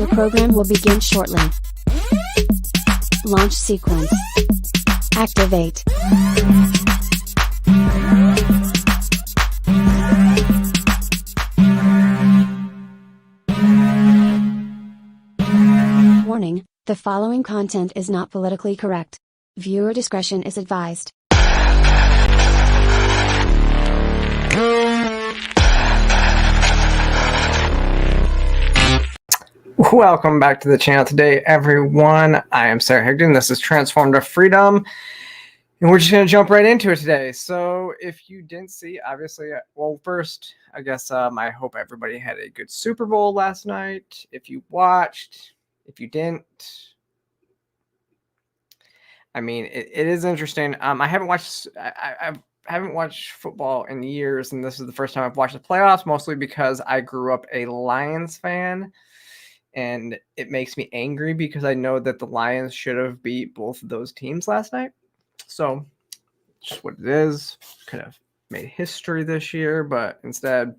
Your program will begin shortly. Launch sequence. Activate. Warning, the following content is not politically correct. Viewer discretion is advised. Welcome back to the channel today, everyone. I am Sara Higdon. This is Transformed to Freedom, and we're just going to jump right into it today. So if you didn't see, obviously, well, first, I guess I hope everybody had a good Super Bowl last night. If you watched, if you didn't, I mean, it is interesting. I haven't watched I haven't watched football in years, and this is the first time I've watched the playoffs, mostly because I grew up a Lions fan. And it makes me angry because I know that the Lions should have beat both of those teams last night. So, just what it is. Could have made history this year, but instead,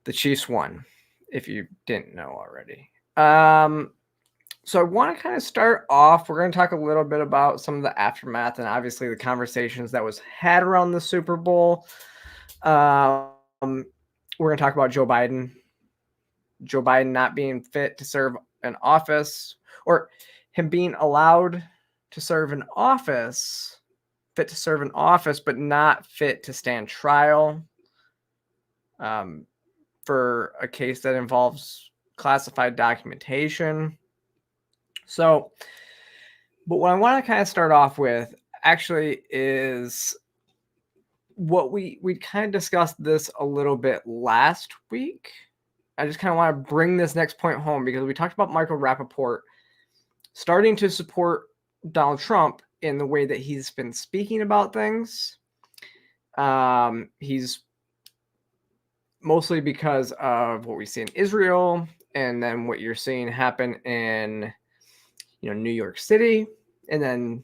the Chiefs won, if you didn't know already. So I want to kind of start off. We're going to talk a little bit about some of the aftermath and obviously the conversations that was had around the Super Bowl. We're going to talk about Joe Biden not being fit to serve an office, or him being allowed to serve an office, fit to serve an office, but not fit to stand trial for a case that involves classified documentation. So, but what I want to kind of start off with actually is what we kind of discussed this a little bit last week. I just kind of want to bring this next point home because we talked about Michael Rappaport starting to support Donald Trump in the way that he's been speaking about things. He's mostly because of what we see in Israel, and then what you're seeing happen in, New York City, and then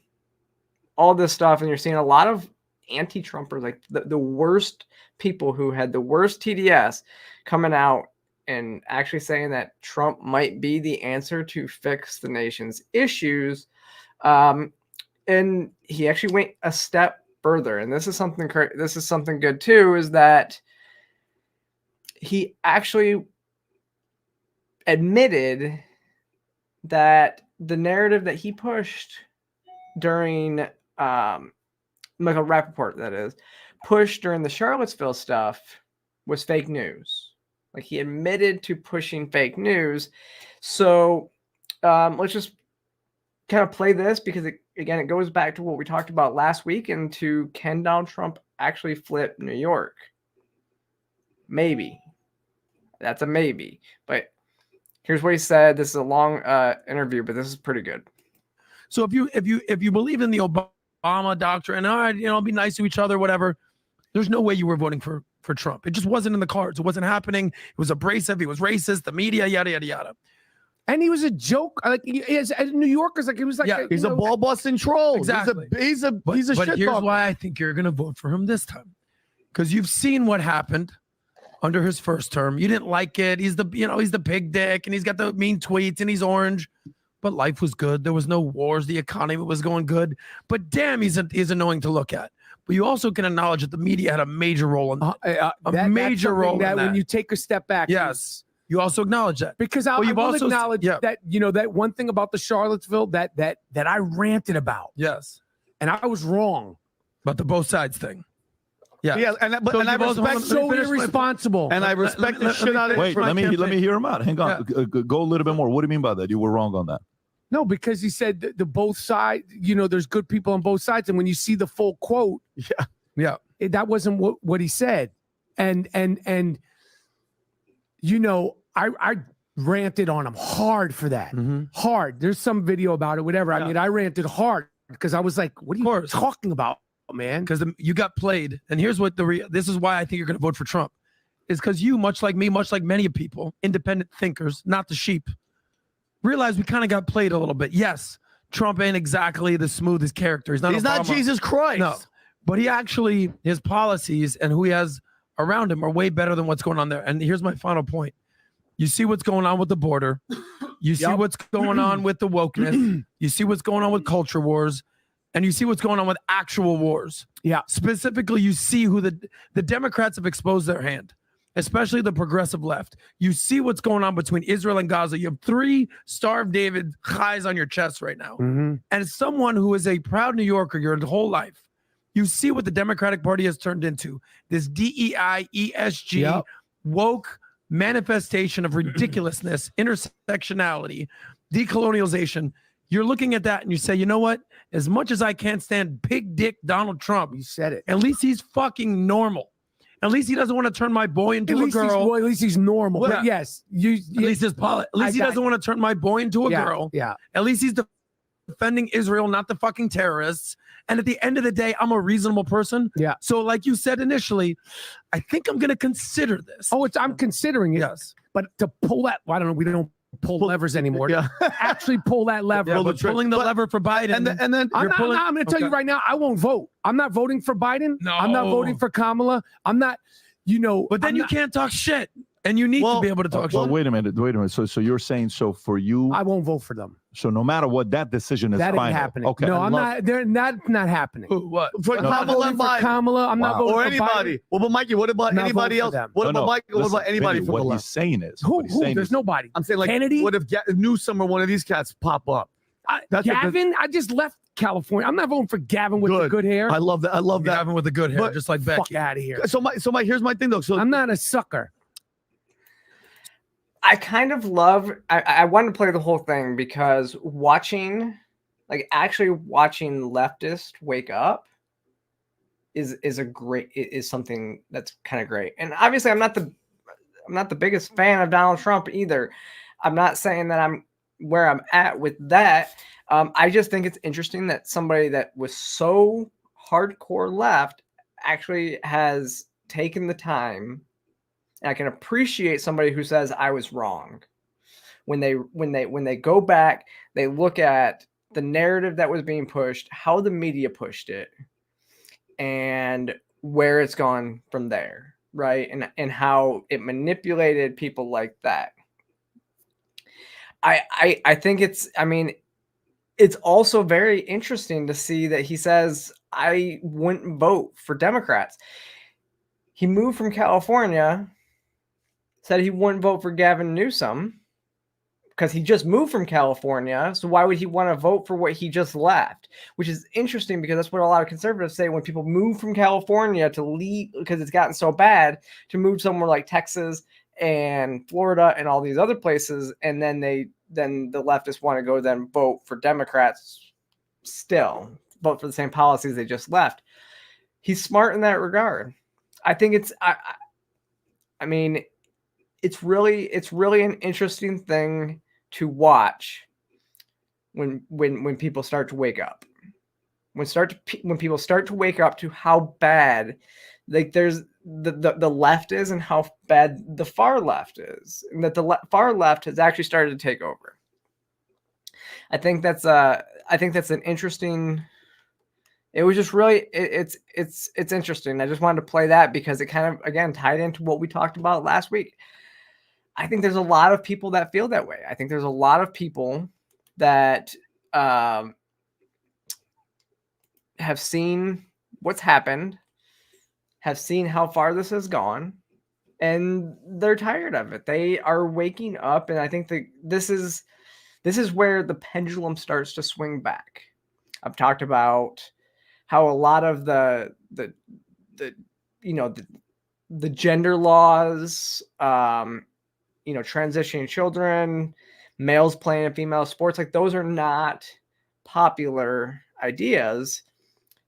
all this stuff. And you're seeing a lot of anti-Trumpers, like the worst people who had the worst TDS, coming out and actually saying that Trump might be the answer to fix the nation's issues. And he actually went a step further. And this is something good too, is that he actually admitted that the narrative that he pushed during Michael Rappaport, that is, pushed during the Charlottesville stuff, was fake news. Like, he admitted to pushing fake news. So let's just kind of play this because, it goes back to what we talked about last week and to, can Donald Trump actually flip New York? Maybe. That's a maybe. But here's what he said. This is a long interview, but this is pretty good. So if you believe in the Obama doctrine, all right, be nice to each other, whatever, there's no way you were voting for Trump. It just wasn't in the cards. It wasn't happening. It was abrasive. He was racist. The media, yada, yada, yada. And he was a joke. Like, as New Yorkers, like, he was like, he's a ball busting troll. Exactly. He's a But shit here's dog. why I think you're going to vote for him this time. Because you've seen what happened under his first term. You didn't like it. He's the pig dick, and he's got the mean tweets, and he's orange. But life was good. There was no wars. The economy was going good. But damn, he's annoying to look at. But you also can acknowledge that the media had a major role in a major role in that. When you take a step back. Yes, you also acknowledge that. Because I will acknowledge that that one thing about the Charlottesville that I ranted about. Yes, and I was wrong about the both sides thing. Yeah, and I respect so irresponsible, and I respect the shit out of it. Wait, let me hear him out. Hang on, go a little bit more. What do you mean by that? You were wrong on that. No, because he said the both sides, there's good people on both sides. And when you see the full quote, that wasn't what he said. And I ranted on him hard for that. Mm-hmm. Hard. There's some video about it, whatever. Yeah. I mean, I ranted hard because I was like, what are you talking about, man? Because you got played. And here's what this is why I think you're going to vote for Trump. Is because you, much like me, much like many people, independent thinkers, not the sheep, realize we kind of got played a little bit. Yes, Trump ain't exactly the smoothest character. He's not Jesus Christ. No, but he actually, his policies and who he has around him are way better than what's going on there. And here's my final point. You see what's going on with the border. You see what's going on with the wokeness. You see what's going on with culture wars. And you see what's going on with actual wars. Yeah. Specifically, you see who the Democrats have exposed their hand, especially the progressive left. You see what's going on between Israel and Gaza. You have 3 starved David highs on your chest right now. And as someone who is a proud New Yorker your whole life, you see what the Democratic Party has turned into. This DEI, ESG, woke manifestation of ridiculousness, intersectionality, decolonialization. You're looking at that and you say, you know what? As much as I can't stand big dick Donald Trump, you said it. At least he's fucking normal. At least he doesn't want to turn my boy into a girl. At least he's normal. Well, but yes, at least he doesn't want to turn my boy into a girl. Yeah. At least he's defending Israel, not the fucking terrorists. And at the end of the day, I'm a reasonable person. Yeah. So, like you said initially, I think I'm going to consider this. Oh, I'm considering it. Yes. But to pull that, I don't know. We don't pull levers anymore. Yeah. Actually, pull that lever. Yeah, but pulling the lever for Biden. And then I'm going to tell you right now, I won't vote. I'm not voting for Biden. No. I'm not voting for Kamala. I'm not, But then you can't talk shit. And you need to be able to talk Well, shit. wait a minute. So you're saying, so for you, I won't vote for them. so no matter what, that decision is That final. ain't happening. Okay. No, I'm not. They're not happening. What? for I'm not Kamala voting for Biden Kamala. I'm not voting or for anybody. Biden. Well, but Mikey, what about Not anybody vote for else? them. What about Mikey? What Listen, about anybody Vinny, from the what left? he's saying is, Who? what he's saying There's is- nobody. I'm saying like, Kennedy? what if Newsom or one of these cats pop up? That's what Gavin, I just left California. I'm not voting for Gavin with the good hair. I love that. I love that. Gavin with the good hair, But just like Fuck Becky. out of here. So my here's my thing though. So I'm not a sucker. I kind of love. I wanted to play the whole thing because actually watching leftists wake up is something that's kind of great. And obviously, I'm not the biggest fan of Donald Trump either. I'm not saying that I'm where I'm at with that. I just think it's interesting that somebody that was so hardcore left actually has taken the time. And I can appreciate somebody who says I was wrong. When they go back, they look at the narrative that was being pushed, how the media pushed it, and where it's gone from there, right? And how it manipulated people like that. I think it's also very interesting to see that he says I wouldn't vote for Democrats. He moved from California, said he wouldn't vote for Gavin Newsom because he just moved from California. So why would he want to vote for what he just left? Which is interesting because that's what a lot of conservatives say when people move from California to leave because it's gotten so bad to move somewhere like Texas and Florida and all these other places. And then the leftists want to go then vote for Democrats still, vote for the same policies they just left. He's smart in that regard. I think it's really an interesting thing to watch when people start to wake up. When people start to wake up to how bad there's the left is and how bad the far left is, and that the far left has actually started to take over. I think that's an interesting. It was just really it's interesting. I just wanted to play that because it kind of again tied into what we talked about last week. I think there's a lot of people that feel that way. I think there's a lot of people that have seen what's happened, have seen how far this has gone, and they're tired of it. They are waking up, and I think that this is where the pendulum starts to swing back. I've talked about how a lot of the gender laws, transitioning children, males playing in female sports, like those are not popular ideas,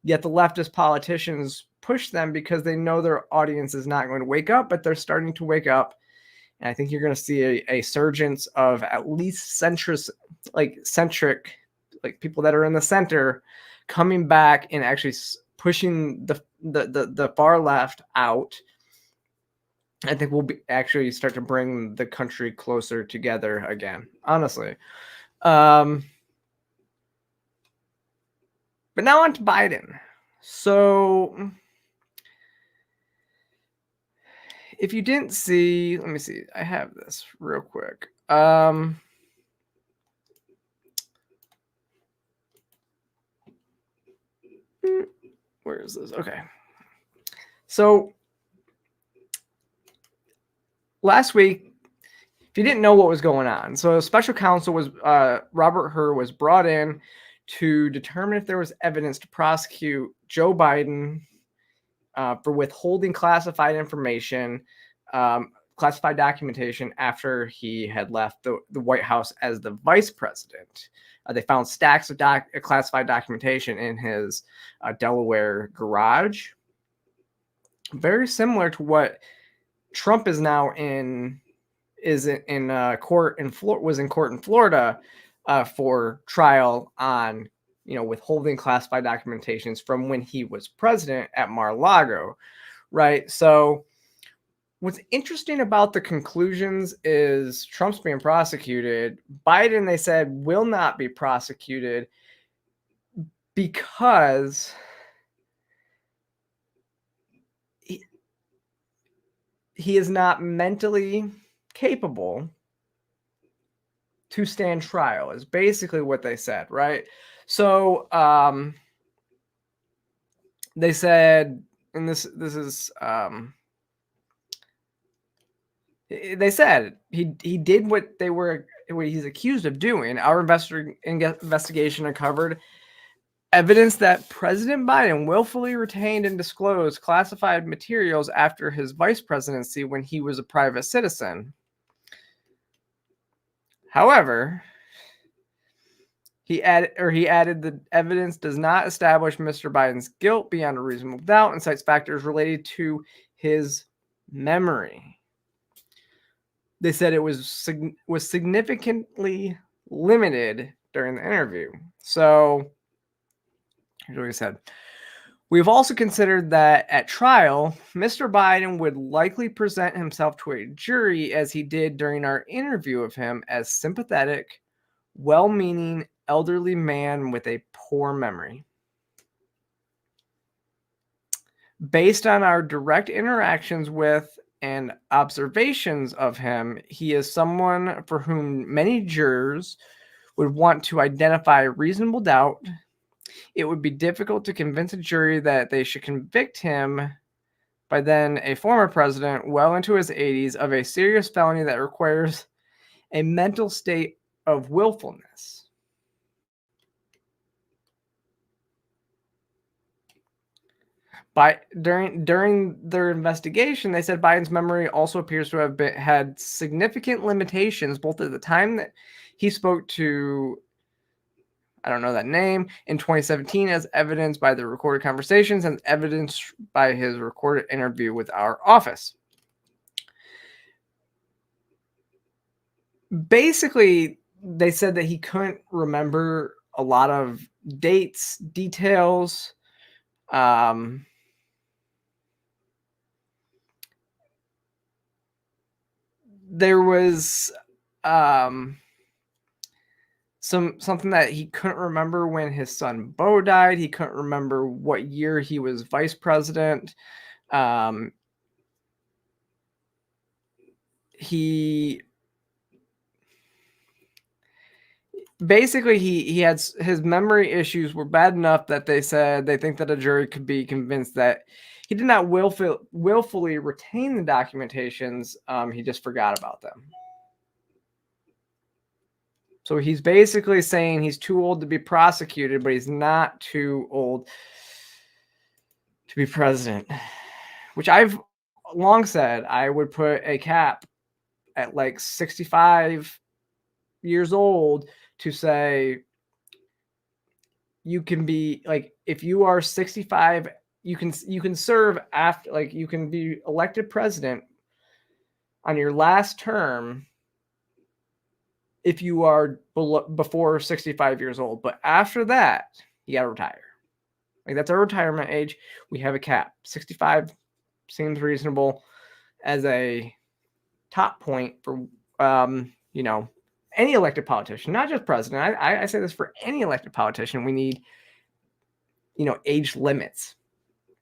yet the leftist politicians push them because they know their audience is not going to wake up, but they're starting to wake up. And I think you're going to see a surgence of at least centric, people that are in the center coming back and actually pushing the far left out. I think we'll actually start to bring the country closer together again, honestly. But now on to Biden. So if you didn't see, let me see. I have this real quick. Where is this? Okay. So last week, if you didn't know what was going on, so special counsel was Robert Hur was brought in to determine if there was evidence to prosecute Joe Biden for withholding classified information, classified documentation after he had left the White House as the vice president. They found stacks of classified documentation in his Delaware garage, very similar to what Trump is now in court in Florida for trial on withholding classified documentations from when he was president at Mar-a-Lago, right? So what's interesting about the conclusions is Trump's being prosecuted. Biden, they said, will not be prosecuted because he is not mentally capable to stand trial, is basically what they said, right? So they said, and this is they said he did what he's accused of doing. Our investigation uncovered evidence that President Biden willfully retained and disclosed classified materials after his vice presidency when he was a private citizen. However, he added the evidence does not establish Mr. Biden's guilt beyond a reasonable doubt and cites factors related to his memory. They said it was significantly limited during the interview. So here's what he said. We've also considered that at trial, Mr. Biden would likely present himself to a jury as he did during our interview of him as sympathetic, well-meaning elderly man with a poor memory. Based on our direct interactions with and observations of him, he is someone for whom many jurors would want to identify reasonable doubt. It would be difficult to convince a jury that they should convict him, by then a former president, well into his 80s, of a serious felony that requires a mental state of willfulness. During their investigation, they said Biden's memory also appears to have had significant limitations, both at the time that he spoke to, I don't know that name, in 2017, as evidenced by the recorded conversations and evidenced by his recorded interview with our office. Basically, they said that he couldn't remember a lot of dates, details. There was something that he couldn't remember when his son Beau died. He couldn't remember what year he was vice president. He had his memory issues were bad enough that they said they think that a jury could be convinced that he did not willfully retain the documentations. He just forgot about them. So he's basically saying he's too old to be prosecuted, but he's not too old to be president, which I've long said I would put a cap at like 65 years old to say you can be like, if you are 65, you can serve after, like, you can be elected president on your last term if you are before 65 years old. But after that, you got to retire. Like, that's our retirement age. We have a cap. 65 seems reasonable as a top point for, any elected politician, not just president. I say this for any elected politician. We need, age limits.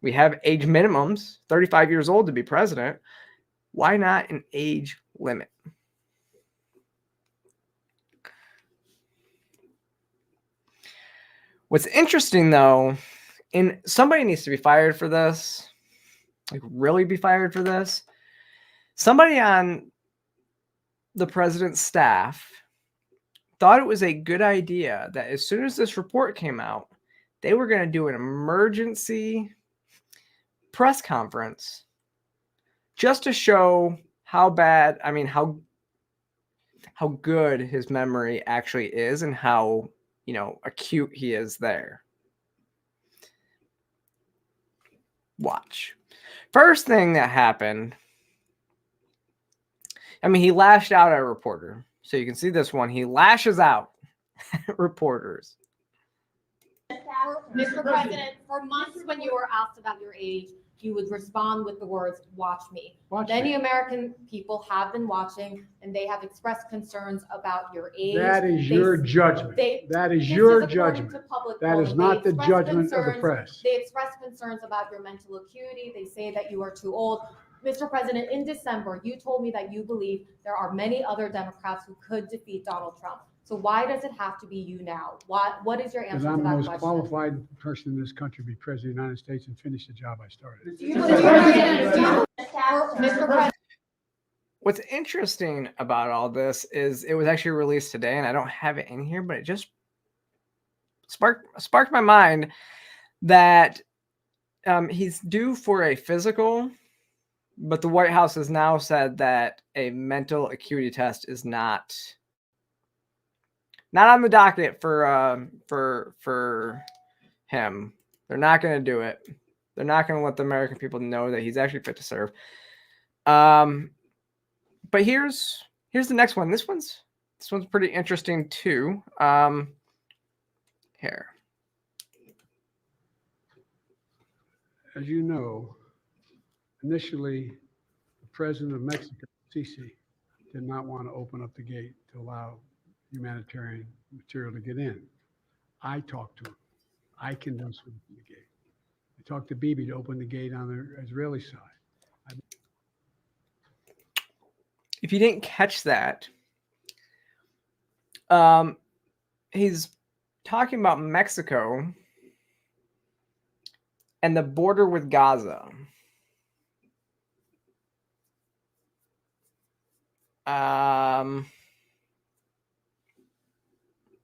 We have age minimums, 35 years old to be president. Why not an age limit? What's interesting, though, and somebody needs to be fired for this, like really be fired for this. Somebody on the president's staff thought it was a good idea that as soon as this report came out, they were going to do an emergency press conference just to show how bad, I mean, how good his memory actually is and how, you know, acute he is there. Watch. First thing that happened, I mean, he lashed out at a reporter. So you can see this one. He lashes out at reporters. Mr. President, for months when you were asked about your age, you would respond with the words, watch me. Many American people have been watching and they have expressed concerns about your age. That is your judgment. That is your judgment. That is not the judgment of the press. They express concerns about your mental acuity. They say that you are too old. Mr. President, in December, you told me that you believe there are many other Democrats who could defeat Donald Trump. So why does it have to be you now? What is your answer to that question? Because I'm the most qualified person in this country to be president of the United States and finish the job I started. Mr. President. What's interesting about all this is it was actually released today, and I don't have it in here, but it just sparked my mind that he's due for a physical, but the White House has now said that a mental acuity test is not on the docket for him. They're not going to do it. They're not going to let the American people know that he's actually fit to serve. But here's the next one. This one's pretty interesting too. Here. As you know, initially, the president of Mexico, Sisi, did not want to open up the gate to allow humanitarian material to get in. I talked to him. I convinced him to open the gate. I talked to Bibi to open the gate on the Israeli side. If you didn't catch that, he's talking about Mexico and the border with Gaza.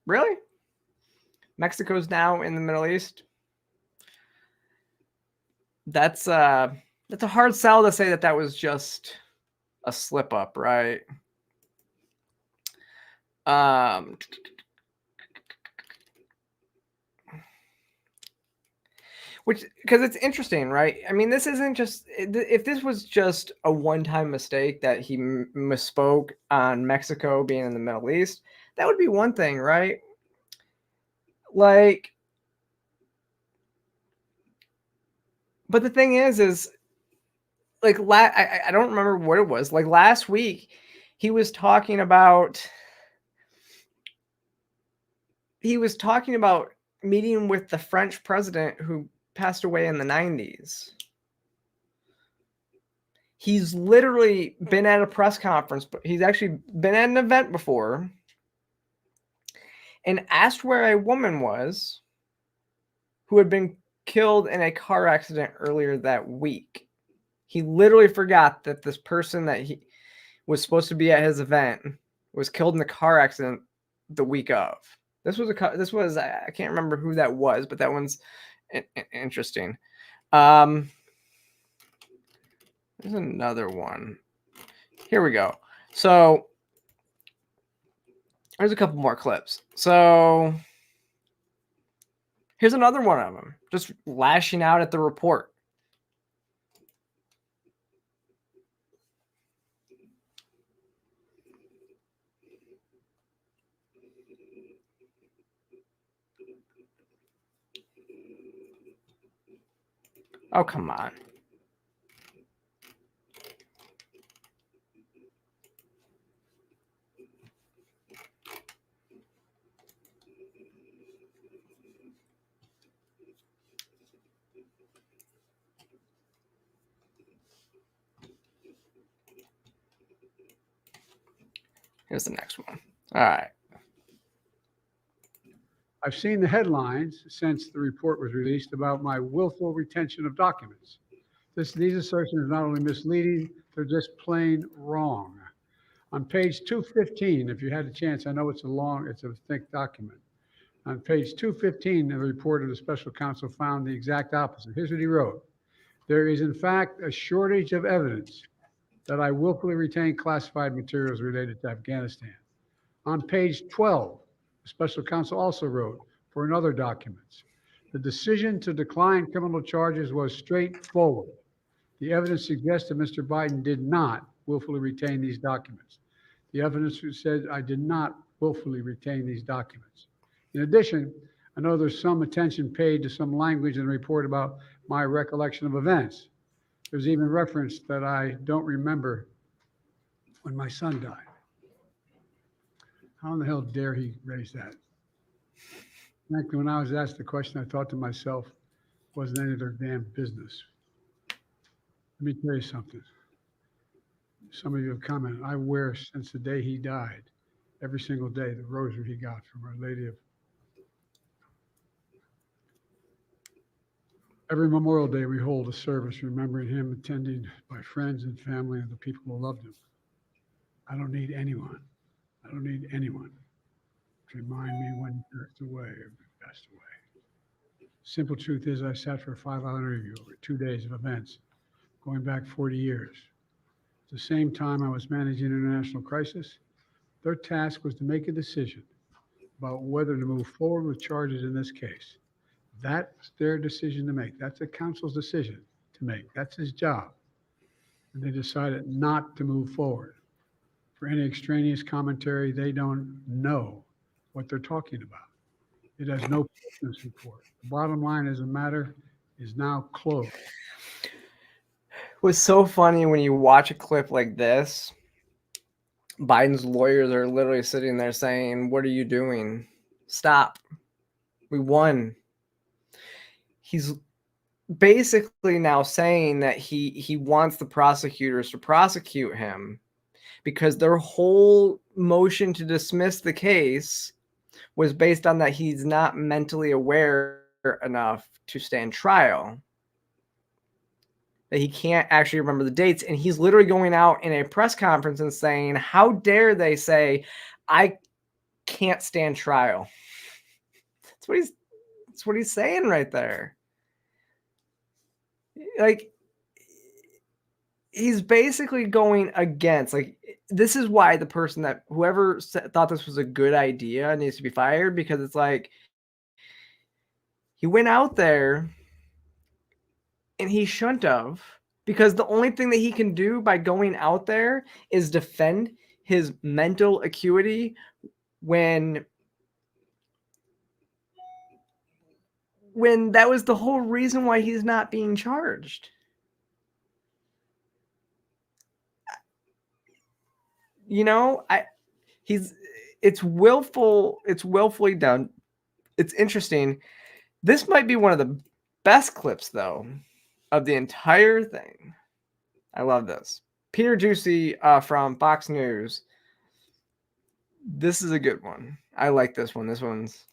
Really? Mexico's now in the Middle East? That's a hard sell to say that was just a slip up, right? Which, because it's interesting, right? I mean, this isn't just, if this was just a one-time mistake that he misspoke on Mexico being in the Middle East, that would be one thing, right? Like, but the thing is like, I don't remember what it was. Like last week, he was talking about meeting with the French president who passed away in the 90s. He's literally been at a press conference, but he's actually been at an event before and asked where a woman was who had been killed in a car accident earlier that week. He literally forgot that this person that he was supposed to be at his event was killed in a car accident the week of. This was I can't remember who that was, but that one's interesting. There's another one. Here we go. So there's a couple more clips. So here's another one of them, just lashing out at the report. Oh, come on. Here's the next one. All right. I've seen the headlines since the report was released about my willful retention of documents. These assertions are not only misleading, they're just plain wrong. On page 215, if you had a chance, I know it's a thick document. On page 215, the report of the special counsel found the exact opposite. Here's what he wrote. There is, in fact, a shortage of evidence that I willfully retained classified materials related to Afghanistan. On page 12, the special counsel also wrote for another documents. The decision to decline criminal charges was straightforward. The evidence suggests that Mr. Biden did not willfully retain these documents. The evidence said I did not willfully retain these documents. In addition, I know there's some attention paid to some language in the report about my recollection of events. There's even reference that I don't remember when my son died. How in the hell dare he raise that? Frankly, when I was asked the question, I thought to myself, wasn't any of their damn business. Let me tell you something. Some of you have commented, I wear since the day he died, every single day, the rosary he got from Our Lady of. Every Memorial Day, we hold a service remembering him, attended by friends and family and the people who loved him. I don't need anyone. I don't need anyone to remind me when he passed away or passed away. Simple truth is I sat for a 5-hour interview over 2 days of events going back 40 years. At the same time I was managing international crisis, their task was to make a decision about whether to move forward with charges in this case. That's their decision to make. That's the counsel's decision to make. That's his job. And they decided not to move forward. For any extraneous commentary, they don't know what they're talking about. It has no business report. The bottom line is the matter is now closed. What's so funny when you watch a clip like this, Biden's lawyers are literally sitting there saying, what are you doing? Stop. We won. He's basically now saying that he wants the prosecutors to prosecute him because their whole motion to dismiss the case was based on that he's not mentally aware enough to stand trial. That he can't actually remember the dates. And he's literally going out in a press conference and saying, how dare they say, I can't stand trial. That's what he's saying right there. Like, he's basically going against, like, this is why the person that whoever thought this was a good idea needs to be fired, because it's like he went out there and he shouldn't have, because the only thing that he can do by going out there is defend his mental acuity when that was the whole reason why he's not being charged. You know, it's willfully done. It's interesting. This might be one of the best clips, though, of the entire thing. I love this. Peter Juicy from Fox News. This is a good one. I like this one. This one's.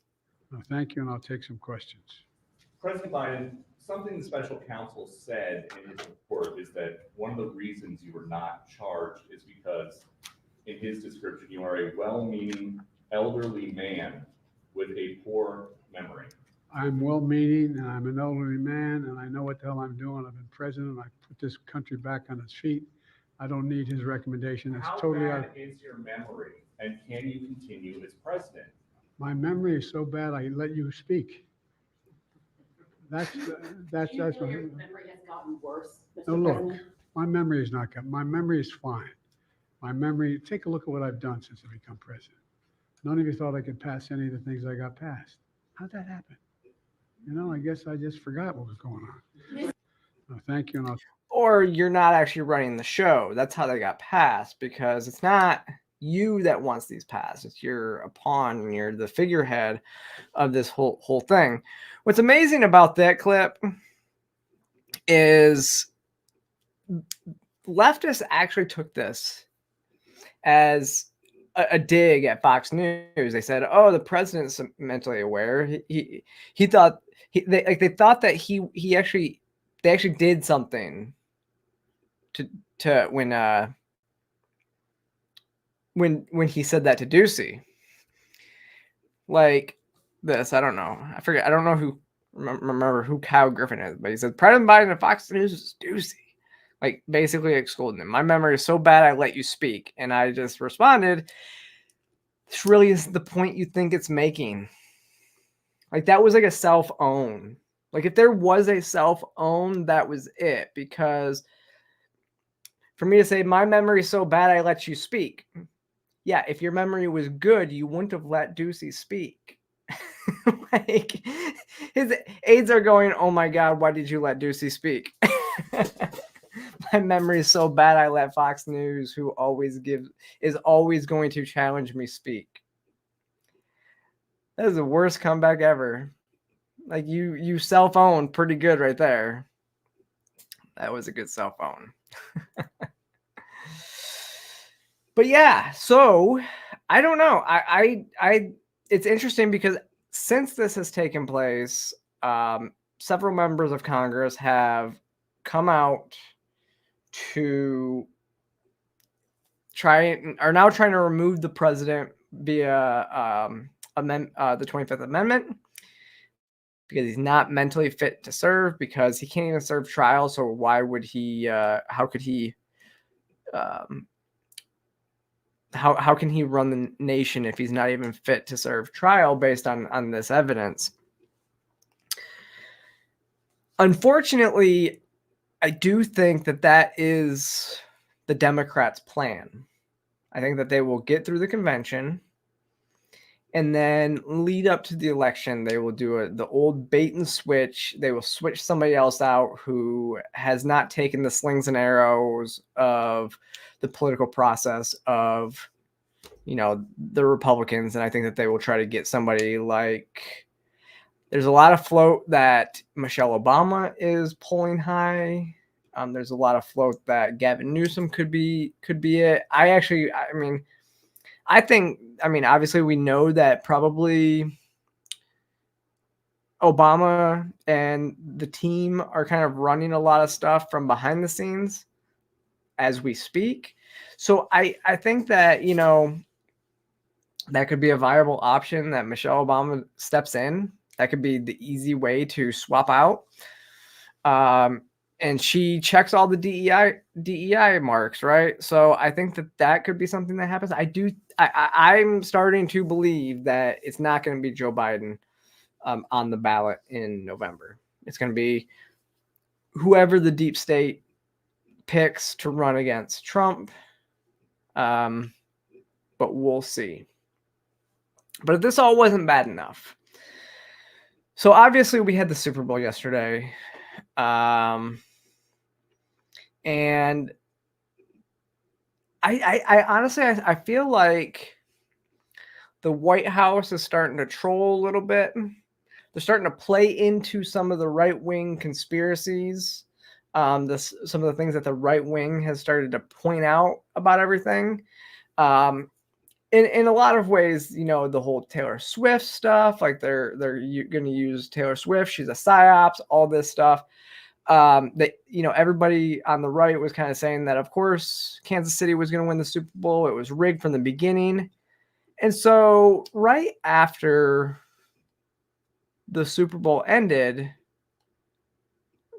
Well, thank you, and I'll take some questions. President Biden, something the special counsel said in his report is that one of the reasons you were not charged is because, in his description, you are a well-meaning elderly man with a poor memory. I'm well-meaning, and I'm an elderly man, and I know what the hell I'm doing. I've been president. I put this country back on its feet. I don't need his recommendation. It's totally How bad is your memory, and can you continue as president? My memory is so bad, I let you speak. That's Do you what. feel your memory has gotten worse, Mr. No, look, President? my memory is not good. My memory is fine. My memory, take a look at what I've done since I become president. None of you thought I could pass any of the things I got passed. How'd that happen? You know, I guess I just forgot what was going on. No, thank you. And or you're not actually running the show. That's how they got passed, because it's not you that wants these passed. It's you're a pawn and you're the figurehead of this whole thing. What's amazing about that clip is leftists actually took this as a dig at Fox News. They said, "Oh, the president's mentally aware." He thought they thought that they actually did something to when he said that to Ducey. Like this, I don't know. I forget. I don't know who remember who Kyle Griffin is, but he said President Biden and Fox News is Ducey. Like basically excluding him. My memory is so bad I let you speak. And I just responded, this really is the point you think it's making. Like that was like a self-own. Like if there was a self-own, that was it. Because for me to say my memory is so bad I let you speak. Yeah, if your memory was good, you wouldn't have let Ducey speak. Like his aides are going, oh my God, why did you let Ducey speak? My memory is so bad I let Fox News, who is always going to challenge me, speak. That is the worst comeback ever. Like you self-owned pretty good right there. That was a good self-own. But yeah, so I don't know. I it's interesting because since this has taken place, several members of Congress have come out to are now trying to remove the president via the 25th Amendment because he's not mentally fit to serve, because he can't even serve trial. So why would he? How could he? How can he run the nation if he's not even fit to serve trial based on this evidence? Unfortunately, I do think that is the Democrats' plan. I think that they will get through the convention and then lead up to the election. They will do the old bait and switch. They will switch somebody else out who has not taken the slings and arrows of the political process of, the Republicans. And I think that they will try to get somebody like, there's a lot of float that Michelle Obama is polling high. There's a lot of float that Gavin Newsom could be it. Obviously we know that probably Obama and the team are kind of running a lot of stuff from behind the scenes as we speak. So I think that, that could be a viable option, that Michelle Obama steps in. That could be the easy way to swap out. And she checks all the DEI marks, right? So I think that could be something that happens. I'm starting to believe that it's not going to be Joe Biden on the ballot in November. It's going to be whoever the deep state picks to run against Trump. But we'll see. But if this all wasn't bad enough. So obviously we had the Super Bowl yesterday. And I honestly, I feel like the White House is starting to troll a little bit. They're starting to play into some of the right-wing conspiracies. Some of the things that the right wing has started to point out about everything. In a lot of ways, the whole Taylor Swift stuff, like they're going to use Taylor Swift. She's a psyops, all this stuff. Everybody on the right was kind of saying that, of course, Kansas City was going to win the Super Bowl. It was rigged from the beginning. And so right after the Super Bowl ended,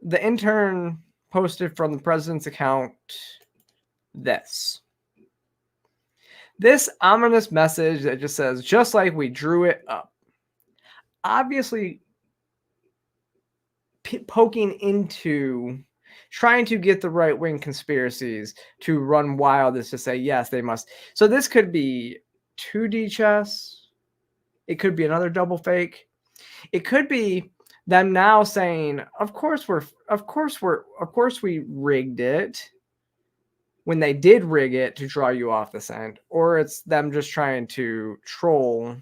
the intern posted from the president's account this ominous message that just says, just like we drew it up. Obviously, poking into trying to get the right-wing conspiracies to run wild is to say, yes, they must. So this could be 2D chess. It could be another double fake. It could be them now saying, of course we rigged it, when they did rig it to draw you off the scent, or it's them just trying to troll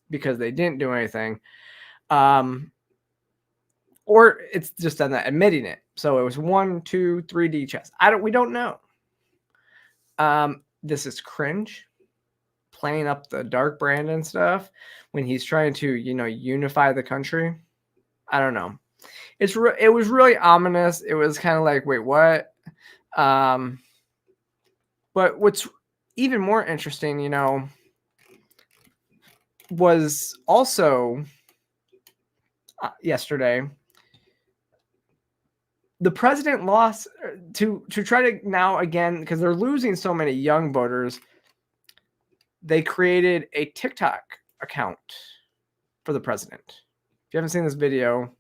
because they didn't do anything. Or it's just them admitting it. So it was 1, 2, 3D chess. We don't know. This is cringe. playing up the dark brand and stuff when he's trying to, unify the country. I don't know. It was really ominous. It was kind of like, wait, what? But what's even more interesting, was also yesterday. The president lost to try to now again, because they're losing so many young voters. They created a TikTok account for the president. If you haven't seen this video,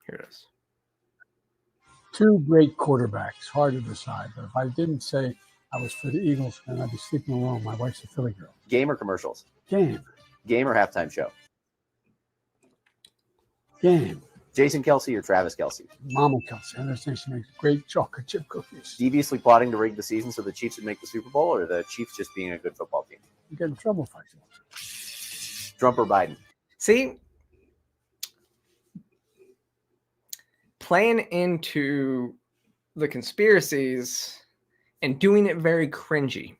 here it is. Two great quarterbacks, hard to decide. But if I didn't say I was for the Eagles, then I'd be sleeping alone. My wife's a Philly girl. Game or commercials? Game. Game or halftime show? Game. Jason Kelsey or Travis Kelsey? Mama Kelsey. I understand she makes great chocolate chip cookies. Deviously plotting to rig the season so the Chiefs would make the Super Bowl, or the Chiefs just being a good football team? You get in trouble if I do. Trump or Biden? See, playing into the conspiracies and doing it very cringy.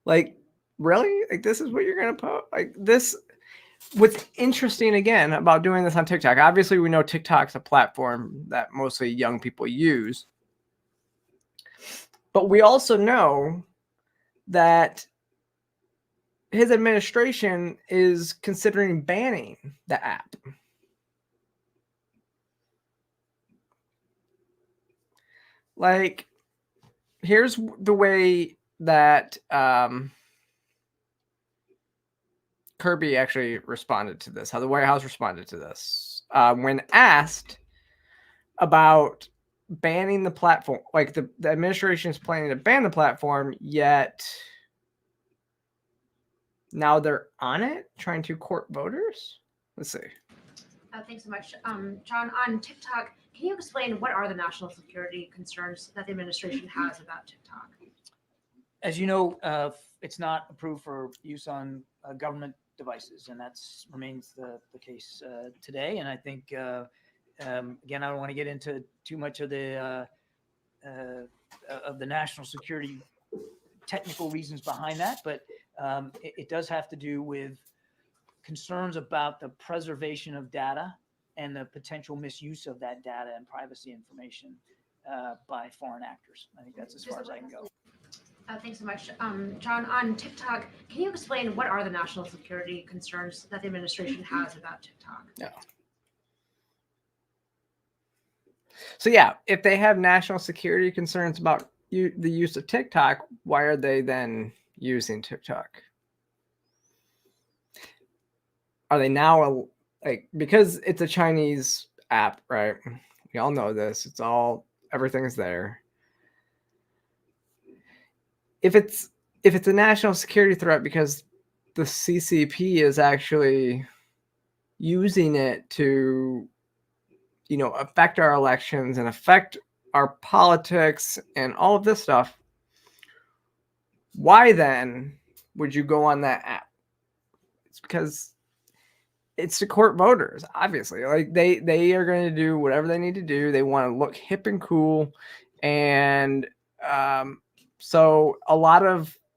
Like, really? Like, this is what you're going to post? Like, this... What's interesting, again, about doing this on TikTok, obviously we know TikTok's a platform that mostly young people use. But we also know that his administration is considering banning the app. Like, here's the way that Kirby actually responded to this, how the White House responded to this. When asked about banning the platform, like the administration is planning to ban the platform, yet now they're on it, trying to court voters. Let's see. Thanks so much. John, on TikTok, can you explain what are the national security concerns that the administration has about TikTok? As you know, it's not approved for use on government devices, and that remains the case today. And I think, again, I don't want to get into too much of the national security technical reasons behind that, but it does have to do with concerns about the preservation of data and the potential misuse of that data and privacy information by foreign actors. I think that's as far as I can go. Thanks so much. John, on TikTok, can you explain what are the national security concerns that the administration has about TikTok? Yeah. So yeah, if they have national security concerns about the use of TikTok, why are they then using TikTok? Are they now because it's a Chinese app, right? We all know this. Everything's there. If it's a national security threat because the CCP is actually using it to, affect our elections and affect our politics and all of this stuff, why then would you go on that app? It's because it's to court voters, obviously. Like they are going to do whatever they need to do. They want to look hip and cool, and so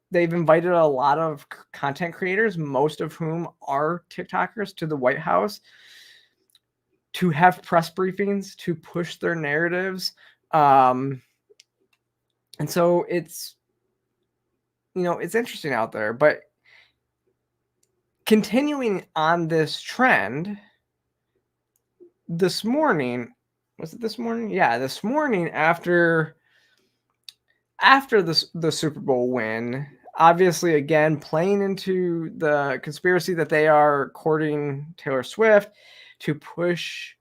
they've invited a lot of content creators, most of whom are TikTokers, to the White House to have press briefings, to push their narratives. And so it's interesting out there. But continuing on this trend, this morning, was it this morning? Yeah, this morning after the Super Bowl win, obviously, again, playing into the conspiracy that they are courting Taylor Swift to push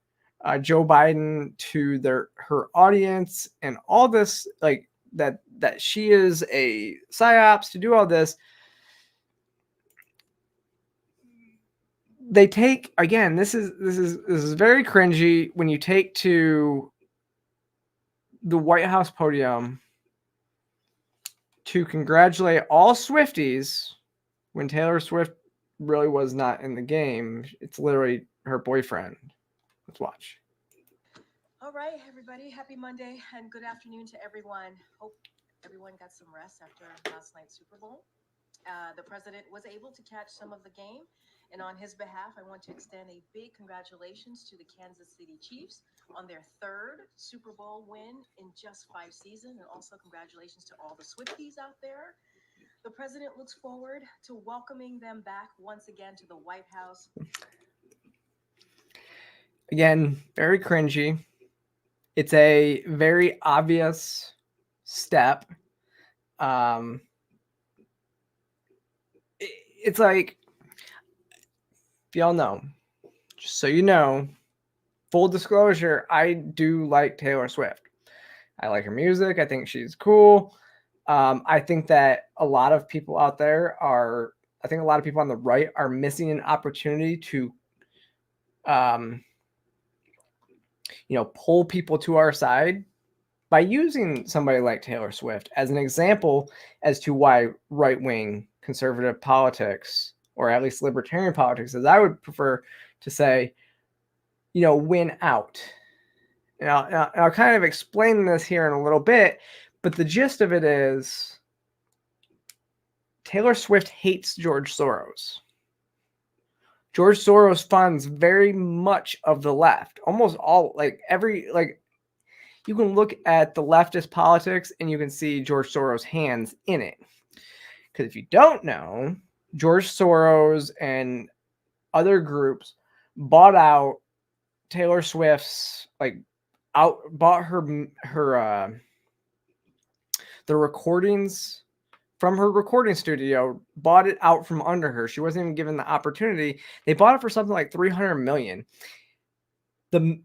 Joe Biden to her audience and all this, like that she is a psyops to do all this. They take, again, this is very cringy when you take to the White House podium to congratulate all Swifties when Taylor Swift really was not in the game. It's literally her boyfriend. Let's watch. All right, everybody. Happy Monday and good afternoon to everyone. Hope everyone got some rest after last night's Super Bowl. The president was able to catch some of the game. And on his behalf, I want to extend a big congratulations to the Kansas City Chiefs on their 3rd Super Bowl win in just 5 seasons. And also congratulations to all the Swifties out there. The president looks forward to welcoming them back once again to the White House. Again, very cringy. It's a very obvious step. It's like, if y'all know, just so you know, full disclosure, I do like Taylor Swift. I like her music. I think she's cool. I think that a lot of people out there I think a lot of people on the right are missing an opportunity to, pull people to our side by using somebody like Taylor Swift as an example as to why right-wing conservative politics, or at least libertarian politics, as I would prefer to say, win out. And I'll kind of explain this here in a little bit, but the gist of it is Taylor Swift hates George Soros. George Soros funds very much of the left, almost all, you can look at the leftist politics and you can see George Soros' hands in it. Because if you don't know, George Soros and other groups bought out Taylor Swift's, bought the recordings from her recording studio, bought it out from under her. She wasn't even given the opportunity. They bought it for something like $300 million.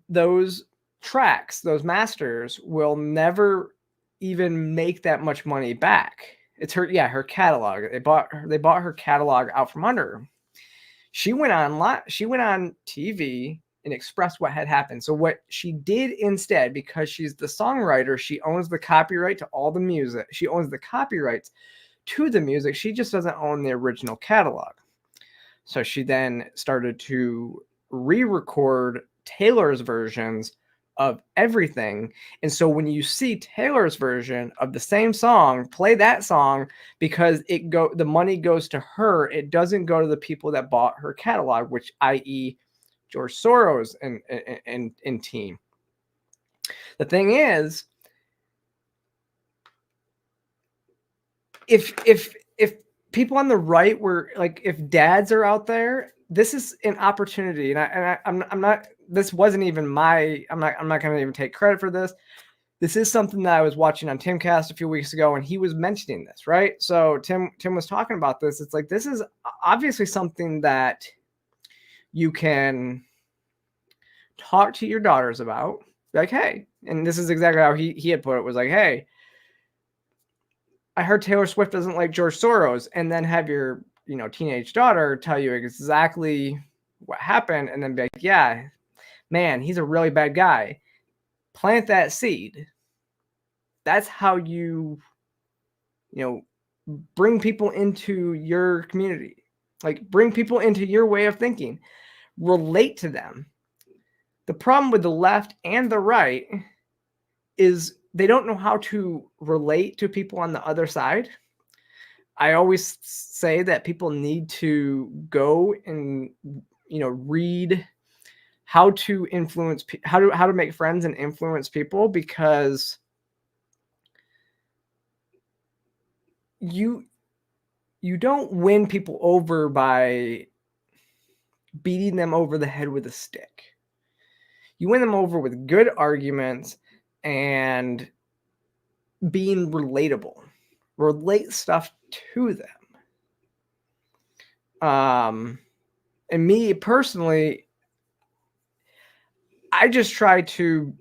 Those tracks, those masters, will never even make that much money back. It's her catalog. They bought her catalog out from under her. She went on TV and expressed what had happened. So what she did instead, because she's the songwriter, she owns the copyright to all the music. She owns the copyrights to the music. She just doesn't own the original catalog. So she then started to re-record Taylor's versions of everything. And so when you see Taylor's version of the same song, play that song, because the money goes to her. It doesn't go to the people that bought her catalog, which i.e. George Soros and team. The thing is, if people on the right were if dads are out there, this is an opportunity. And I'm not. This wasn't even my. I'm not going to even take credit for this. This is something that I was watching on Timcast a few weeks ago, and he was mentioning this, right? So Tim was talking about this. It's like, this is obviously something that you can talk to your daughters about. Like, hey, and this is exactly how he had put it, was like, hey, I heard Taylor Swift doesn't like George Soros, and then have your teenage daughter tell you exactly what happened, and then be like, yeah, man, he's a really bad guy. Plant that seed. That's how you bring people into your community, bring people into your way of thinking, relate to them. The problem with the left and the right is they don't know how to relate to people on the other side. I always say that people need to go and read how to influence, how to make friends and influence people, because you don't win people over by beating them over the head with a stick. You win them over with good arguments and being relatable. Relate stuff to them. And me personally, I just try to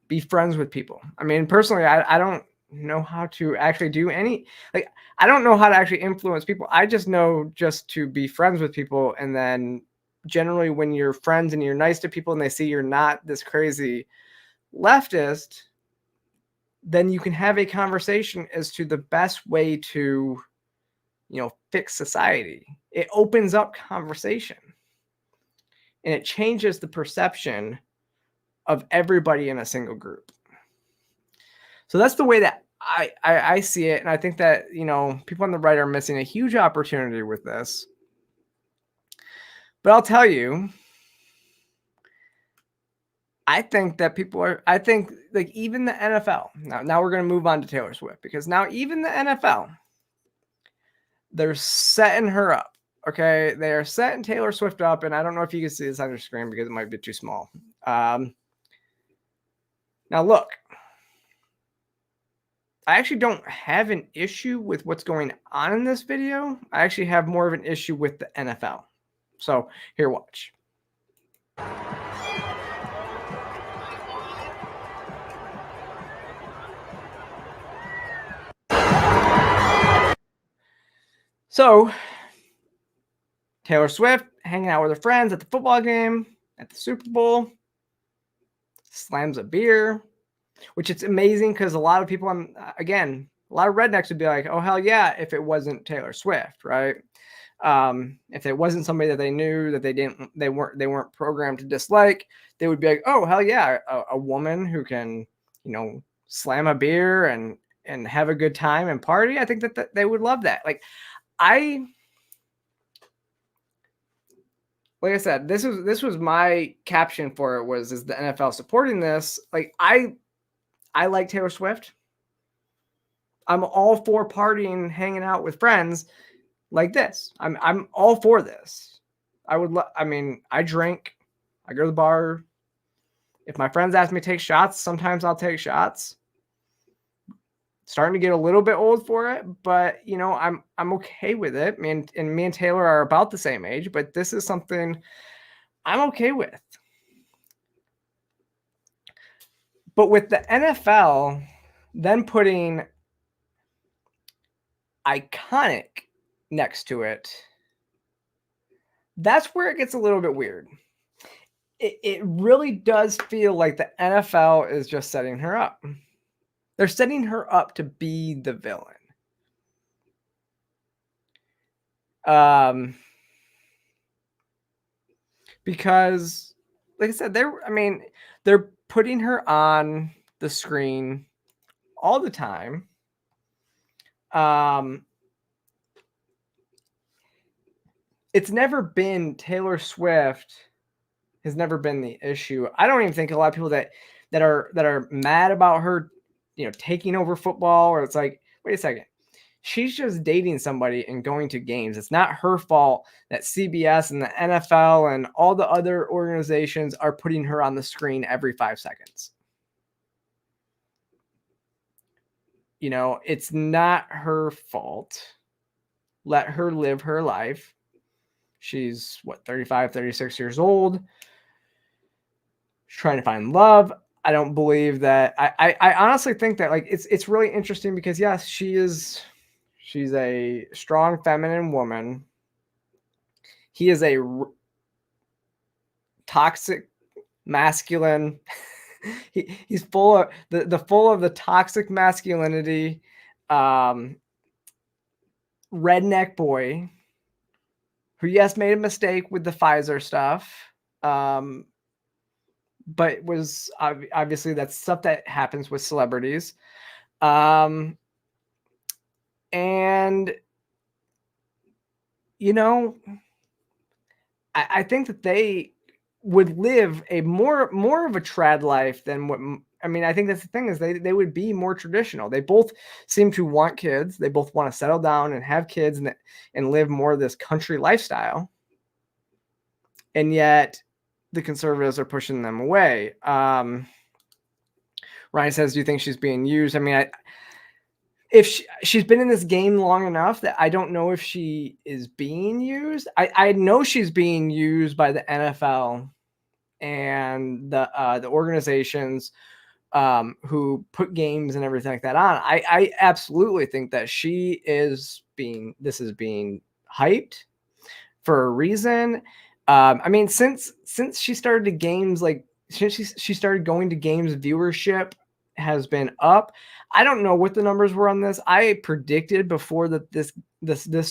be friends with people. I mean, personally, I don't know how to actually do any, I don't know how to actually influence people. I just know just to be friends with people. And then generally when you're friends and you're nice to people and they see you're not this crazy leftist, then you can have a conversation as to the best way to, fix society. It opens up conversation and it changes the perception of everybody in a single group. So that's the way that I see it, and I think that, you know, people on the right are missing a huge opportunity with this. But I'll tell you, I think that I think like even the NFL, now we're going to move on to Taylor Swift, because now even the NFL, they're setting her up. Okay. They are setting Taylor Swift up. And I don't know if you can see this on your screen because it might be too small. Now look, I actually don't have an issue with what's going on in this video. I actually have more of an issue with the NFL. So here, watch. So Taylor Swift hanging out with her friends at the football game, at the Super Bowl, slams a beer, which it's amazing because a lot of people again, a lot of rednecks would be like, oh, hell yeah, if it wasn't Taylor Swift, right? If it wasn't somebody that they knew that they weren't programmed to dislike, they would be like, oh, hell yeah, a woman who can, you know, slam a beer and have a good time and party. I think that they would love that. Like I said, this was my caption for it is the NFL supporting this. Like I like Taylor Swift. I'm all for partying, hanging out with friends like this. I'm all for this. I mean, I drink, I go to the bar. If my friends ask me to take shots, sometimes I'll take shots. Starting to get a little bit old for it, but you know, I'm okay with it. Me and Taylor are about the same age, but this is something I'm okay with. But with the NFL then putting iconic next to it, that's where it gets a little bit weird. It really does feel like the NFL is just setting her up. They're setting her up to be the villain. Because, like I said, they're putting her on the screen all the time. It's never been Taylor Swift has never been the issue. I don't even think a lot of people that are mad about her, you know, taking over football, or it's like, wait a second, she's just dating somebody and going to games. It's not her fault that CBS and the NFL and all the other organizations are putting her on the screen every 5 seconds. You know, it's not her fault. Let her live her life. She's 35, 36 years old. She's trying to find love. I don't believe that. I honestly think that, like, it's really interesting because yes, she's a strong feminine woman. He is a toxic masculine. He's full of the toxic masculinity, redneck boy who, yes, made a mistake with the Pfizer stuff. But was obviously that's stuff that happens with celebrities. And, you know, I think that they would live a more of a trad life than what, I mean, I think that's the thing is they would be more traditional. They both seem to want kids. They both want to settle down and have kids and live more of this country lifestyle. And yet the conservatives are pushing them away. Ryan says, do you think she's being used? I mean, if she's been in this game long enough that I don't know if she is being used. I know she's being used by the NFL and the organizations who put games and everything like that on. I absolutely think that she is being hyped for a reason. I mean, since she started to games, like since she started going to games, viewership has been up. I don't know what the numbers were on this. I predicted before that this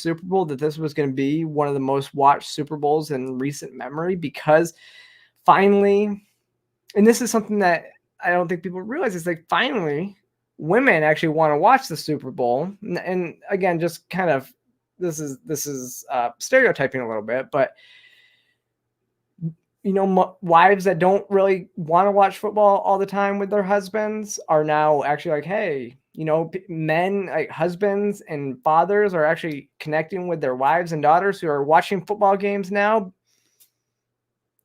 Super Bowl that this was going to be one of the most watched Super Bowls in recent memory, because finally, and this is something that I don't think people realize, is like finally women actually want to watch the Super Bowl. And again, just kind of this is stereotyping a little bit, but wives that don't really want to watch football all the time with their husbands are now actually like, hey, men, like husbands and fathers, are actually connecting with their wives and daughters who are watching football games now.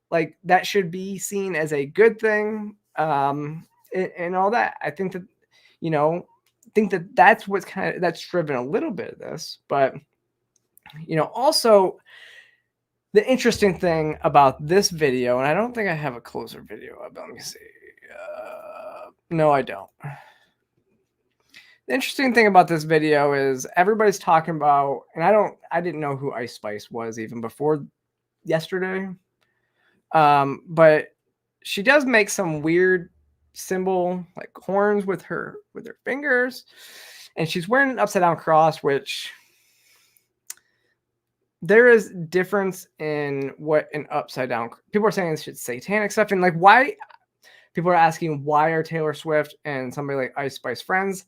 Like, that should be seen as a good thing, and all that. I think that that's what's that's driven a little bit of this. But also, the interesting thing about this video, and I don't think I have a closer video of it. Let me see. No, I don't. The interesting thing about this video is everybody's talking about, and I didn't know who Ice Spice was even before yesterday. But she does make some weird symbol, like horns with her fingers, and she's wearing an upside down cross, which there is difference in what an upside down. People are saying it's satanic stuff, and like, why? People are asking, why are Taylor Swift and somebody like Ice Spice friends?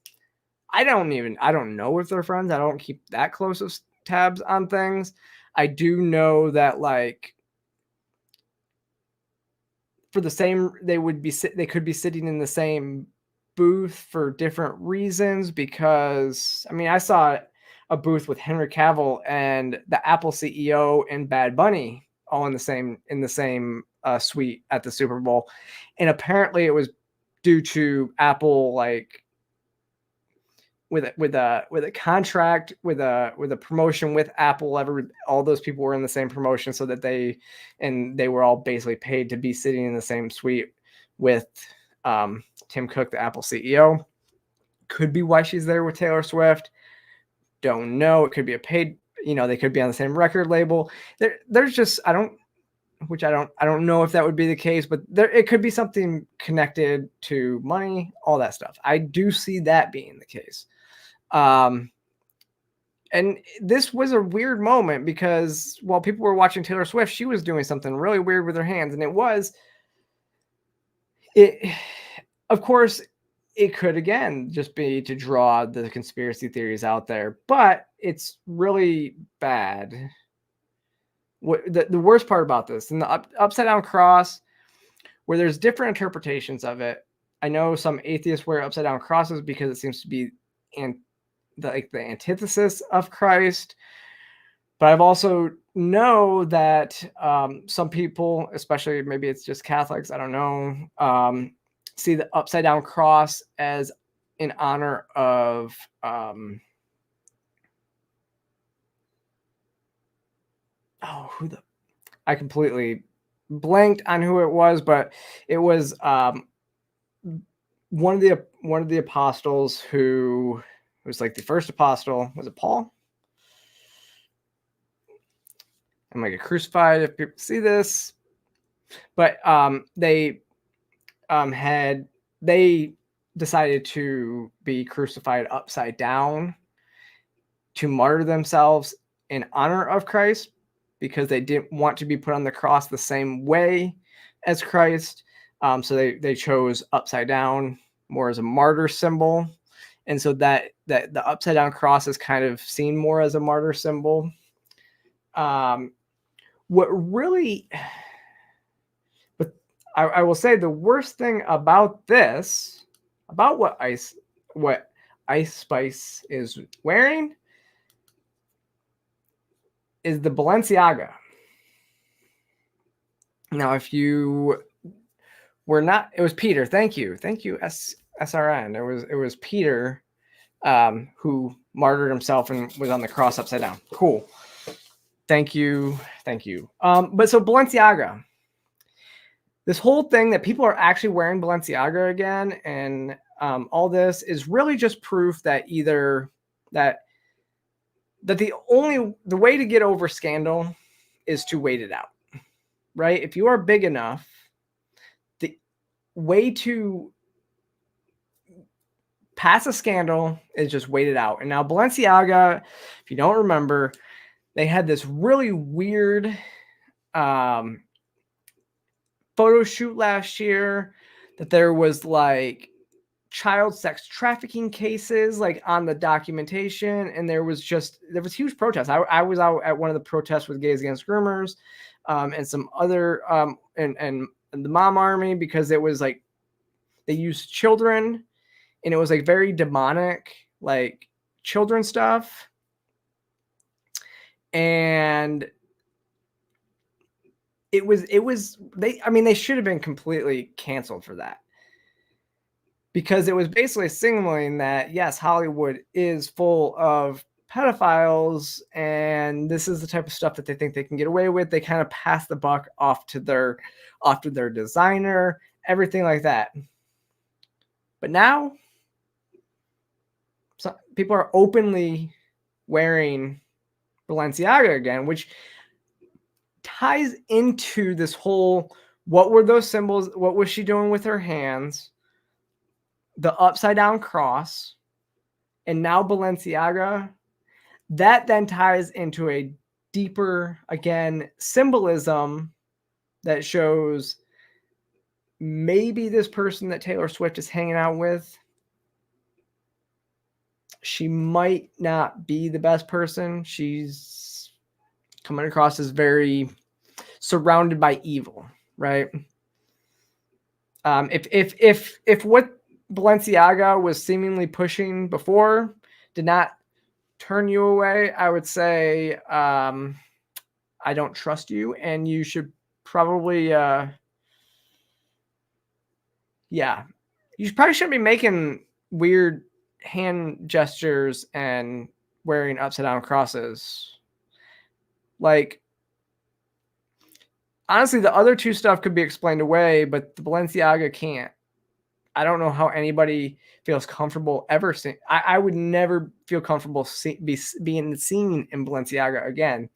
I don't know if they're friends. I don't keep that close of tabs on things. I do know that, like, for the same, they could be sitting in the same booth for different reasons, because I mean, I saw a booth with Henry Cavill and the Apple CEO and Bad Bunny all in the same suite at the Super Bowl, and apparently it was due to Apple, like, with a contract, with a promotion with Apple. All those people were in the same promotion, so that they were all basically paid to be sitting in the same suite with Tim Cook, the Apple CEO. Could be why she's there with Taylor Swift. Don't know. It could be a paid, they could be on the same record label. There's just, I don't know if that would be the case, but it could be something connected to money, all that stuff. I do see that being the case. And this was a weird moment, because while people were watching Taylor Swift, she was doing something really weird with her hands. And of course, it could, again, just be to draw the conspiracy theories out there, but it's really bad. The worst part about this, and the upside down cross, where there's different interpretations of it. I know some atheists wear upside down crosses because it seems to be the antithesis of Christ. But I've also know that some people, especially maybe it's just Catholics, I don't know, see the upside down cross as in honor of I completely blanked on who it was, but it was one of the apostles who was like the first apostle. Was it Paul? I'm like, crucified if people see this. But they decided to be crucified upside down to martyr themselves in honor of Christ, because they didn't want to be put on the cross the same way as Christ. So they chose upside down more as a martyr symbol. And so that the upside down cross is kind of seen more as a martyr symbol. What really, but I will say the worst thing about this, about what Ice Spice is wearing, is the Balenciaga. Now, if you were not, it was Peter. Thank you, SRN. It was Peter who martyred himself and was on the cross upside down. Cool. Thank you. But so Balenciaga, this whole thing that people are actually wearing Balenciaga again, and all this is really just proof that either that the way to get over scandal is to wait it out, right? If you are big enough, the way to pass a scandal is just wait it out. And now Balenciaga, if you don't remember, they had this really weird photo shoot last year that there was like child sex trafficking cases like on the documentation, and there was huge protests. I was out at one of the protests with Gays Against Groomers, and some other and the Mom Army, because it was like they used children, and it was like very demonic, like children stuff, and it was they should have been completely canceled for that. Because it was basically signaling that, yes, Hollywood is full of pedophiles, and this is the type of stuff that they think they can get away with. They kind of pass the buck off to their designer, everything like that. But now, people are openly wearing Balenciaga again, which ties into this whole, what were those symbols? What was she doing with her hands? The upside down cross, and now Balenciaga, that then ties into a deeper, again, symbolism that shows maybe this person that Taylor Swift is hanging out with, she might not be the best person. She's coming across as very surrounded by evil, right? If what Balenciaga was seemingly pushing before did not turn you away, I would say I don't trust you, and you should probably you probably shouldn't be making weird hand gestures and wearing upside down crosses. Like, honestly, the other two stuff could be explained away, but the Balenciaga can't. I don't know how anybody feels comfortable ever seeing. I would never feel comfortable being seen in Balenciaga again.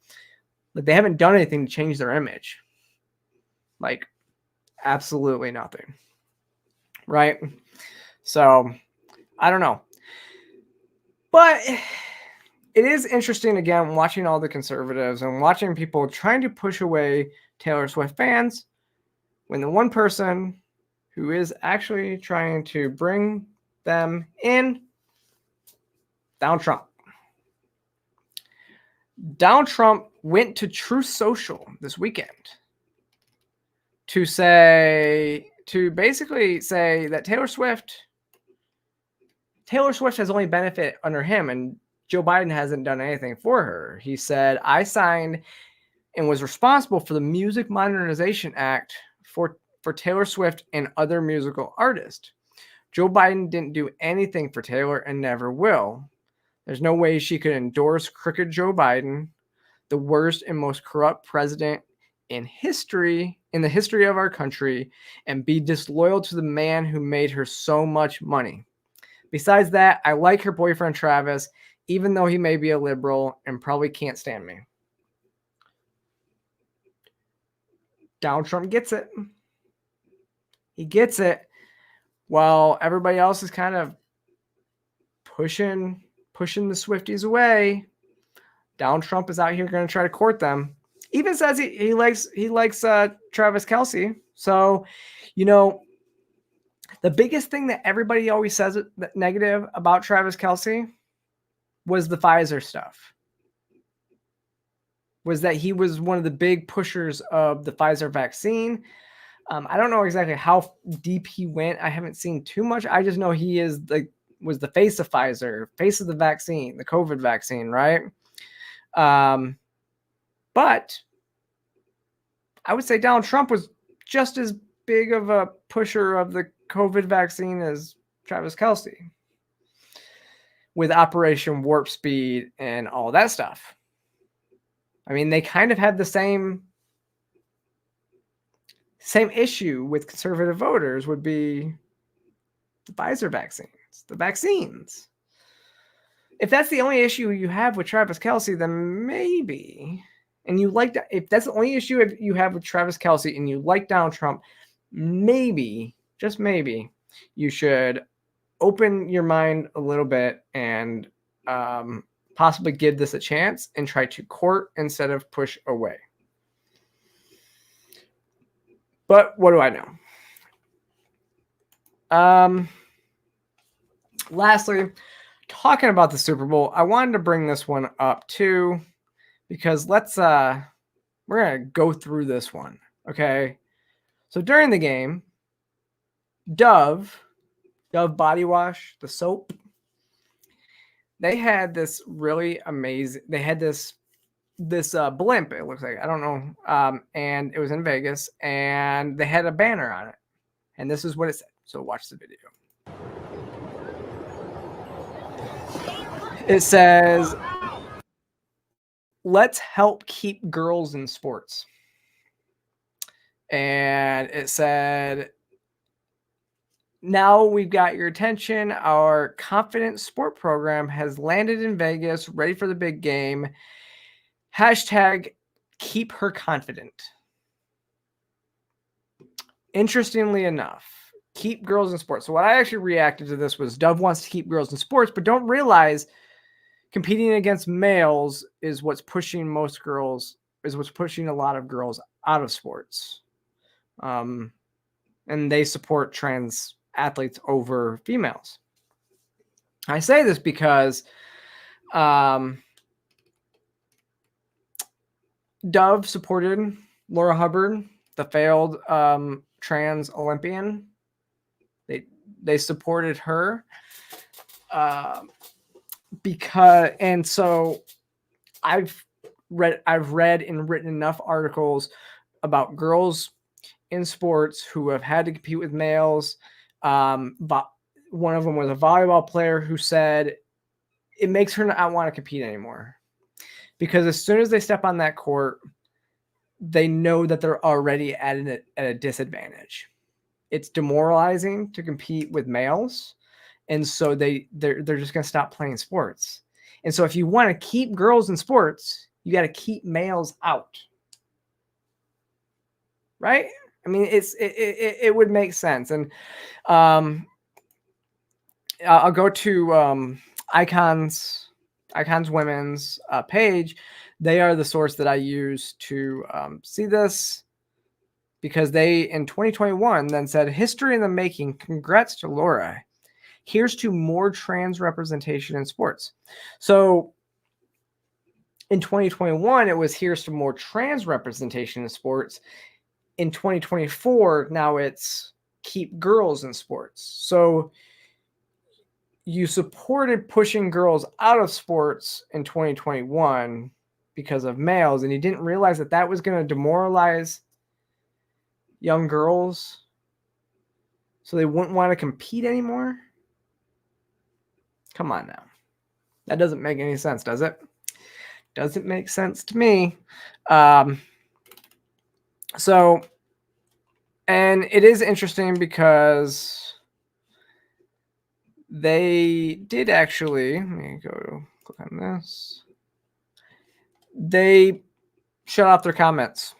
Like, they haven't done anything to change their image. Like, absolutely nothing. Right? So, I don't know. But it is interesting, again, watching all the conservatives and watching people trying to push away Taylor Swift fans when the one person who is actually trying to bring them in, Donald Trump. Donald Trump went to Truth Social this weekend to basically say that Taylor Swift has only benefit under him, and Joe Biden hasn't done anything for her. He said, I signed and was responsible for the Music Modernization Act for Taylor Swift and other musical artists. Joe Biden didn't do anything for Taylor and never will. There's no way she could endorse crooked Joe Biden, the worst and most corrupt president in the history of our country, and be disloyal to the man who made her so much money. Besides that, I like her boyfriend Travis, even though he may be a liberal and probably can't stand me. Donald Trump gets it. He gets it, while everybody else is kind of pushing the Swifties away. Donald Trump is out here going to try to court them. Even says he likes Travis Kelce. So, the biggest thing that everybody always says negative about Travis Kelce was the Pfizer stuff. Was that he was one of the big pushers of the Pfizer vaccine. I don't know exactly how deep he went. I haven't seen too much. I just know he was the face of Pfizer, face of the vaccine, the COVID vaccine, right? But I would say Donald Trump was just as big of a pusher of the COVID vaccine as Travis Kelce, with Operation Warp Speed and all that stuff. I mean, they kind of had the same issue with conservative voters, would be the Pfizer vaccines. If that's the only issue you have with Travis Kelce, then maybe, and you like that, if that's the only issue you have with Travis Kelce and you like Donald Trump, maybe, just maybe, you should open your mind a little bit and possibly give this a chance and try to court instead of push away. But what do I know? Lastly, talking about the Super Bowl, I wanted to bring this one up too, because we're gonna go through this one. Okay. So during the game, Dove body wash, the soap, they had this really amazing, they had this blimp, it looks like, I don't know, and it was in Vegas, and they had a banner on it, and this is what it said. So watch the video. It says, "Let's help keep girls in sports." And it said, "Now we've got your attention. Our confident sport program has landed in Vegas, ready for the big game. Hashtag keep her confident." Interestingly enough, keep girls in sports. So what I actually reacted to this was Dove wants to keep girls in sports, but don't realize competing against males is what's pushing a lot of girls out of sports. And they support trans athletes over females. I say this because Dove supported Laura Hubbard, the failed trans Olympian. They supported her because, and so I've read and written enough articles about girls in sports who have had to compete with males. But one of them was a volleyball player who said it makes her not want to compete anymore, because as soon as they step on that court, they know that they're already at a disadvantage. It's demoralizing to compete with males, and so they're just going to stop playing sports. And so if you want to keep girls in sports, you got to keep males out, right? I mean, it would make sense. And I'll go to Icons Women's page. They are the source that I use to see this, because they, in 2021, then said, "History in the making. Congrats to Laura. Here's to more trans representation in sports." So in 2021, it was here's to more trans representation in sports. In 2024, now it's keep girls in sports. So you supported pushing girls out of sports in 2021 because of males, and you didn't realize that that was going to demoralize young girls, so they wouldn't want to compete anymore. Come on now. That doesn't make any sense, does it? Doesn't make sense to me. So, and it is interesting because they did actually, let me go click on this. They shut off their comments.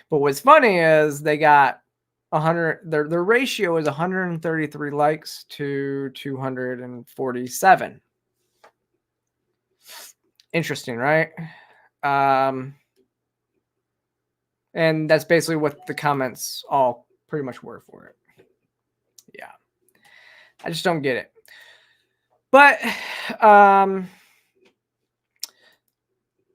But what's funny is they got 100, their ratio is 133 likes to 247. Interesting, right? And that's basically what the comments all pretty much were for it. Yeah. I just don't get it. But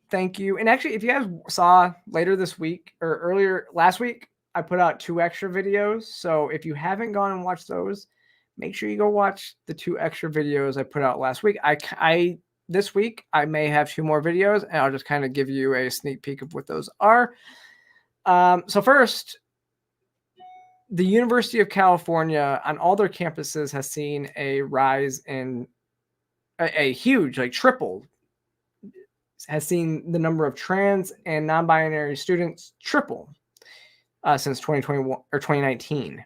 thank you. And actually, if you guys saw later this week or earlier last week, I put out 2 extra videos. So if you haven't gone and watched those, make sure you go watch the 2 extra videos I put out last week. This week, I may have 2 more videos, and I'll just kind of give you a sneak peek of what those are. So first, the University of California on all their campuses has seen a rise in a huge, like triple, has seen the number of trans and non-binary students triple since 2021 or 2019.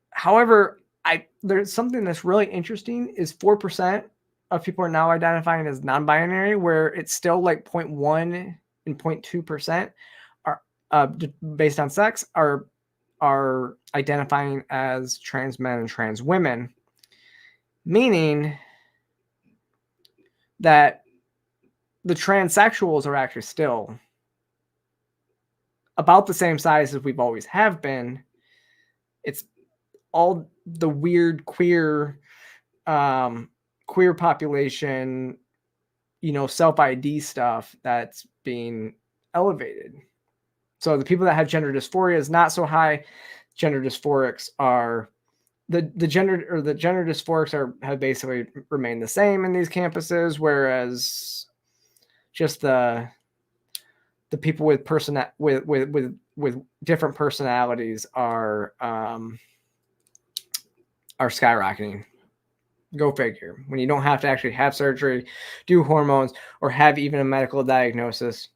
However, there's something that's really interesting is 4% of people are now identifying as non-binary, where it's still like 0.1 and 0.2% are based on sex are identifying as trans men and trans women, meaning that the transsexuals are actually still about the same size as we've always have been. It's all the weird queer population, self ID stuff that's being elevated. So the people that have gender dysphoria is not so high. Gender dysphorics are the gender dysphorics have basically remained the same in these campuses, whereas just the people with with different personalities are skyrocketing. Go figure. When you don't have to actually have surgery, do hormones, or have even a medical diagnosis,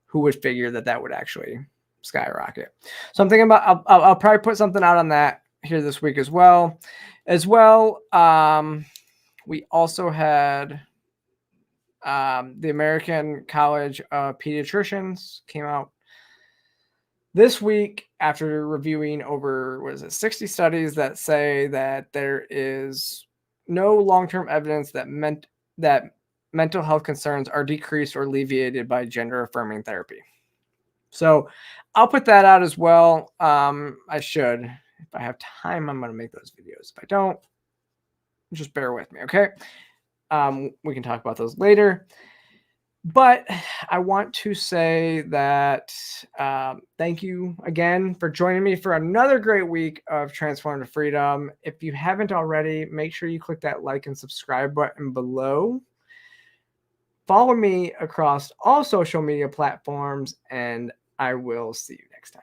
who would figure that would actually skyrocket? So I'm thinking about I'll probably put something out on that here this week as well. We also had the American College of Pediatricians came out this week after reviewing over 60 studies that say that there is no long-term evidence that mental health concerns are decreased or alleviated by gender-affirming therapy. So I'll put that out as well. I should. If I have time, I'm going to make those videos. If I don't, just bear with me, okay? We can talk about those later. But I want to say that thank you again for joining me for another great week of Transformative Freedom. If you haven't already, make sure you click that like and subscribe button below. Follow me across all social media platforms, and I will see you next time.